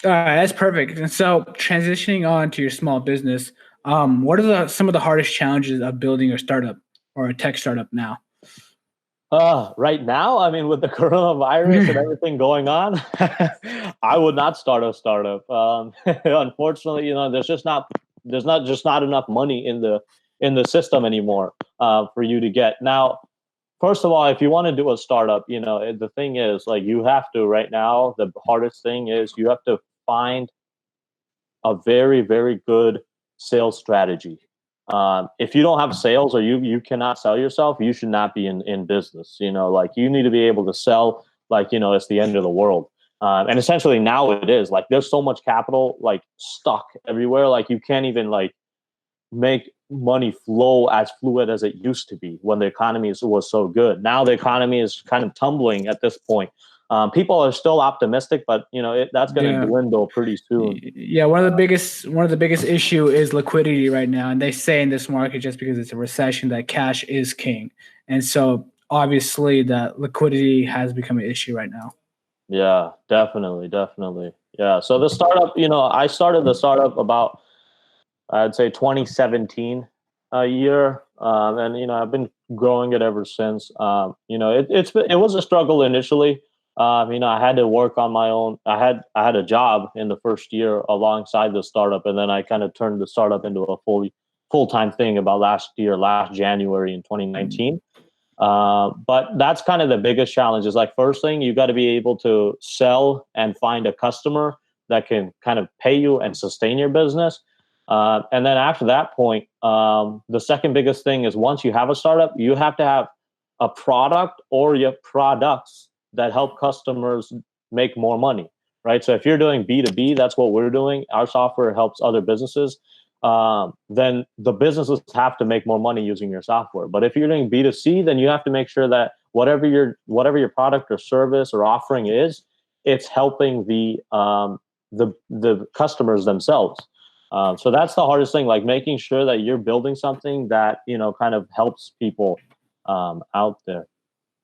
That's perfect. And so, transitioning on to your small business, what are some of the hardest challenges of building a startup or a tech startup now? Right now, I mean, with the coronavirus and everything going on, I would not start a startup. Unfortunately, there's not just not enough money in the system anymore for you to get. Now, first of all, if you want to do a startup, the thing is, like, you have to right now. The hardest thing is you have to find a very, very good sales strategy. If you don't have sales or you cannot sell yourself, you should not be in business. Like, you need to be able to sell, like, it's the end of the world. And essentially now it is like there's so much capital like stuck everywhere. Like, you can't even like make money flow as fluid as it used to be when the economy was so good. Now the economy is kind of tumbling at this point. People are still optimistic, but that's going to Yeah. dwindle pretty soon. Yeah, one of the biggest issue is liquidity right now, and they say in this market just because it's a recession that cash is king, and so obviously that liquidity has become an issue right now. Yeah, definitely, definitely. Yeah. So the startup, I started the startup about, I'd say, 2017 a year, and I've been growing it ever since. It was a struggle initially. I had to work on my own. I had a job in the first year alongside the startup, and then I kind of turned the startup into a full time thing about last January in 2019. But that's kind of the biggest challenge. Is like, first thing, you got to be able to sell and find a customer that can kind of pay you and sustain your business. And then after that point, the second biggest thing is, once you have a startup, you have to have a product or your products that help customers make more money, right? So if you're doing B2B, that's what we're doing. Our software helps other businesses. Then the businesses have to make more money using your software. But if you're doing B2C, then you have to make sure that whatever your product or service or offering is, it's helping the customers themselves. So that's the hardest thing, like making sure that you're building something that kind of helps people out there.